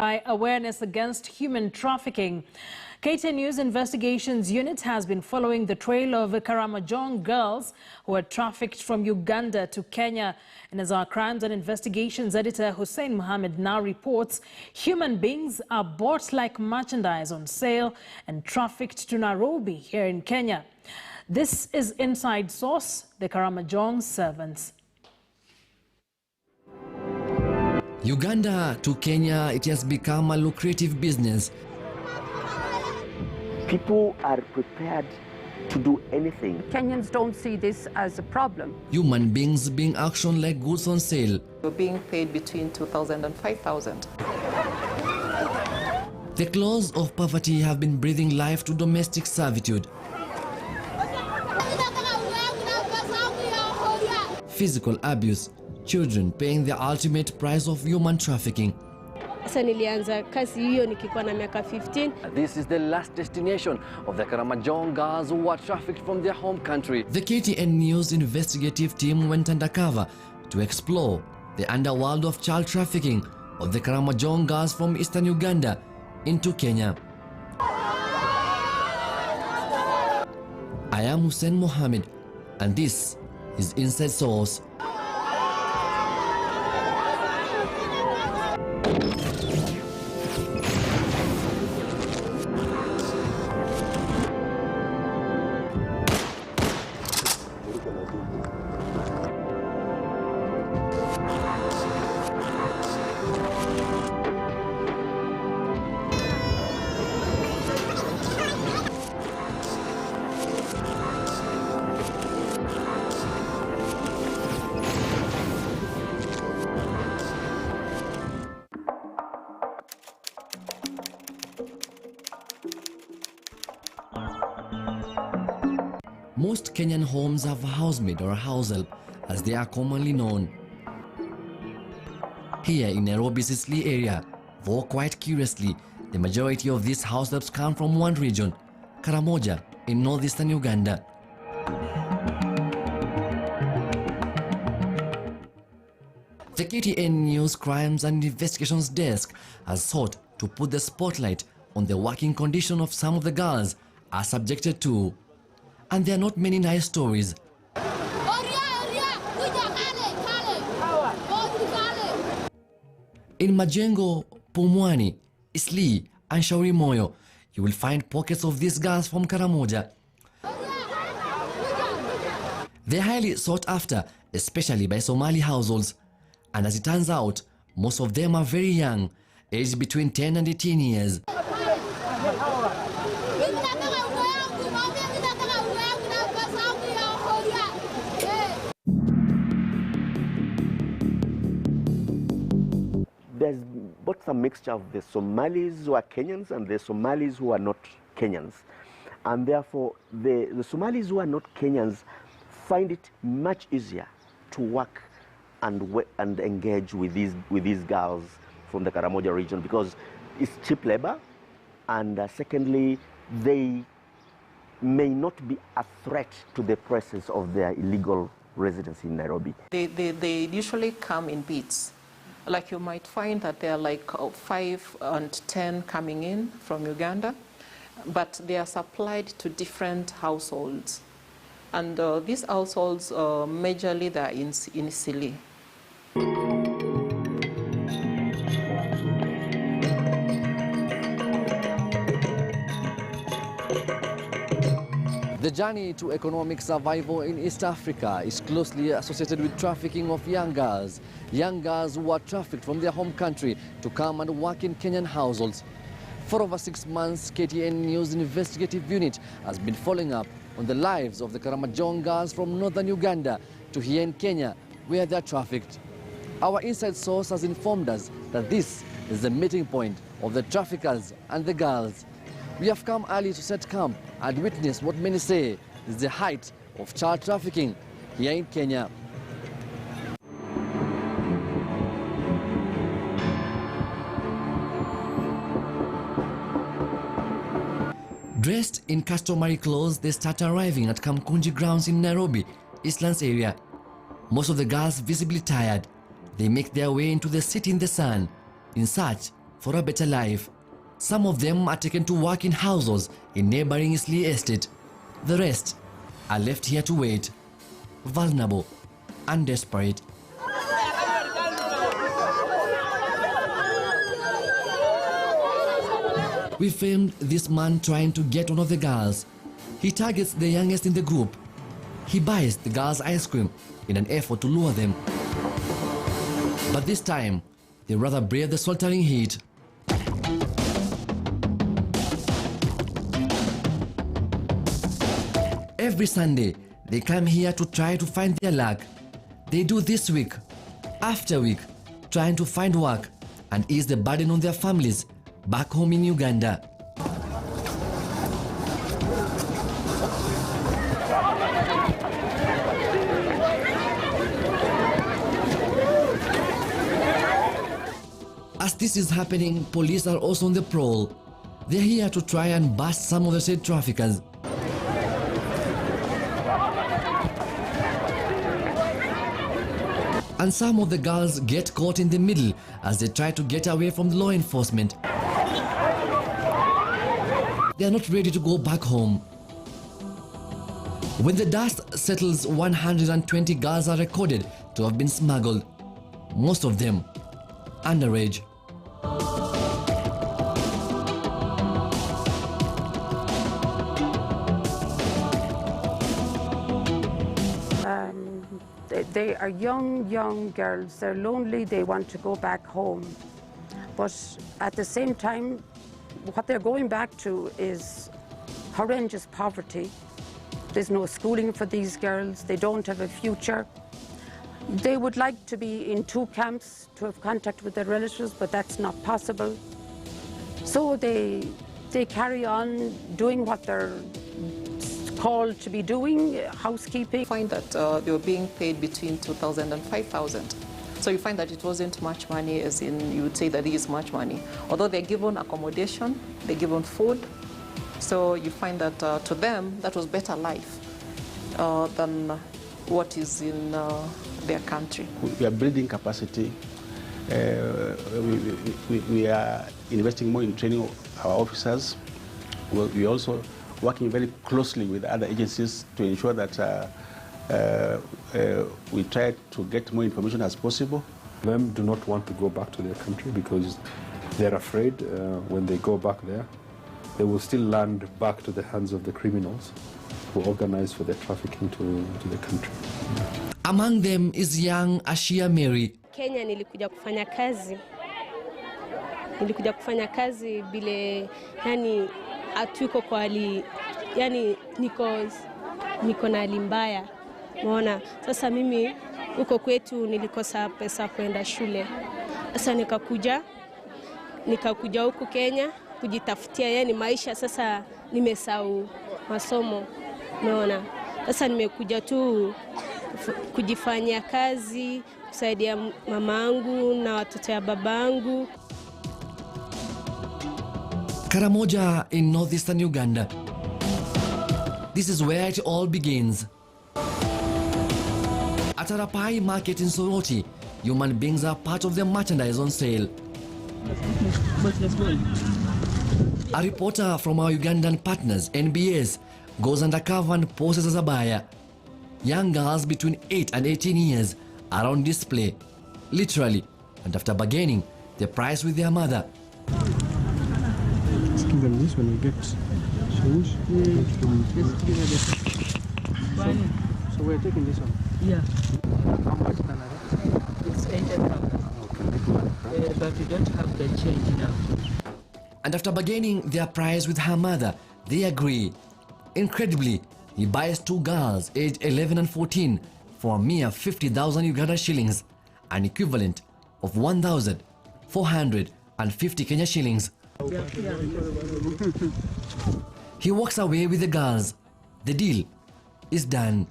Awareness against human trafficking. KTN News Investigations Unit has been following the trail of Karamojong girls who were trafficked from Uganda to Kenya. And as our Crimes and Investigations editor Hussein Mohammed now reports, human beings are bought like merchandise on sale and trafficked to Nairobi here in Kenya. This is Inside Source, the Karamojong servants. Uganda to Kenya, it has become a lucrative business. People are prepared to do anything. Kenyans don't see this as a problem. Human beings being auctioned like goods on sale. You're being paid between 2,000 and 5,000. The claws of poverty have been breathing life to domestic servitude. Physical abuse, children paying the ultimate price of human trafficking. This is the last destination of the Karamojong girls who were trafficked from their home country. The KTN News investigative team went undercover to explore the underworld of child trafficking of the Karamojong girls from eastern Uganda into Kenya. I am Hussein Mohammed, and this is Inside Source. Most Kenyan homes have a housemaid or a house help, as they are commonly known. Here in Nairobi's Eastleigh area, though quite curiously, the majority of these house helps come from one region, Karamojong, in northeastern Uganda. The KTN News Crimes and Investigations Desk has sought to put the spotlight on the working condition of some of the girls are subjected to. And there are not many nice stories. In Majengo, Pumwani, Eastleigh and Shauri Moyo, you will find pockets of these girls from Karamojong. They're highly sought after, especially by Somali households. And as it turns out, most of them are very young, aged between 10 and 18 years. There's both a mixture of the Somalis who are Kenyans and the Somalis who are not Kenyans. And therefore, the Somalis who are not Kenyans find it much easier to work and engage with these girls from the Karamojong region because it's cheap labor, and secondly, they may not be a threat to the presence of their illegal residents in Nairobi. They usually come in beats. Like you might find that there are like 5 and 10 coming in from Uganda, but they are supplied to different households. And these households, majorly they are in Eastleigh. The journey to economic survival in East Africa is closely associated with trafficking of young girls who are trafficked from their home country to come and work in Kenyan households. For over 6 months, KTN News investigative unit has been following up on the lives of the Karamojong girls from northern Uganda to here in Kenya, where they are trafficked. Our inside source has informed us that this is the meeting point of the traffickers and the girls. We have come early to set camp and witness what many say is the height of child trafficking here in Kenya. Dressed in customary clothes, they start arriving at Kamkunji grounds in Nairobi, Eastlands area. Most of the girls visibly tired. They make their way into the city in the sun in search for a better life. Some of them are taken to work in households in neighboring Eastleigh Estate. The rest are left here to wait, vulnerable and desperate. We filmed this man trying to get one of the girls. He targets the youngest in the group. He buys the girls ice cream in an effort to lure them. But this time, they rather brave the sweltering heat. Every Sunday, they come here to try to find their luck. They do this week, after week, trying to find work and ease the burden on their families back home in Uganda. As this is happening, police are also on the prowl. They're here to try and bust some of the said traffickers. And some of the girls get caught in the middle as they try to get away from the law enforcement. They are not ready to go back home. When the dust settles, 120 girls are recorded to have been smuggled, most of them underage. They are young girls. They're lonely. They want to go back home. But at the same time, what they're going back to is horrendous poverty. There's no schooling for these girls. They don't have a future. They would like to be in 2 camps to have contact with their relatives, but that's not possible. So they carry on doing what they're called to be doing, housekeeping. You find that they were being paid between 2,000 and 5,000. So you find that it wasn't much money, as in you would say that it is much money. Although they're given accommodation, they're given food, so you find that to them that was better life than what is in their country. We are building capacity. We are investing more in training our officers. We also working very closely with other agencies to ensure that we try to get more information as possible. Them do not want to go back to their country because they're afraid when they go back there, they will still land back to the hands of the criminals who organize for their trafficking to the country. Among them is young Ashia Mary. Kenya nilikuja kufanya kazi. Nilikuja kufanya kazi bile yani atuko kwa hali yani niko na hali mbaya. Unaona? Sasa mimi huko kwetu nilikosa pesa kwenda shule. Sasa nikakuja huku Kenya kujitafutia yani maisha. Sasa nimesahau masomo. Unaona? Sasa nimekuja tu kujifanyia kazi, kusaidia mamangu na watoto ya babangu. Karamojong in northeastern Uganda. This is where it all begins. At a Rapai market in Soroti, human beings are part of the merchandise on sale. A reporter from our Ugandan partners, NBS, goes undercover and poses as a buyer. Young girls between 8 and 18 years are on display, literally, and after bargaining, they price with their mother. Give them this when you get change. So we're taking this one. Yeah. How much Canada? It's 8,000. But you don't have the change now. And after bargaining their price with her mother, they agree. Incredibly, he buys 2 girls aged 11 and 14 for a mere 50,000 Uganda shillings, an equivalent of 1,450 Kenya shillings. He walks away with the girls. The deal is done.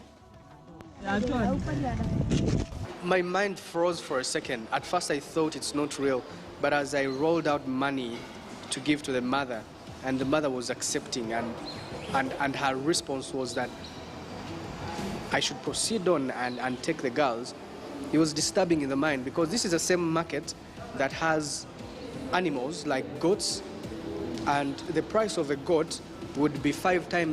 My mind froze for a second. At first I thought it's not real, but as I rolled out money to give to the mother, and the mother was accepting, and her response was that I should proceed on and take the girls, it was disturbing in the mind, because this is the same market that has animals like goats, and the price of a goat would be 5 times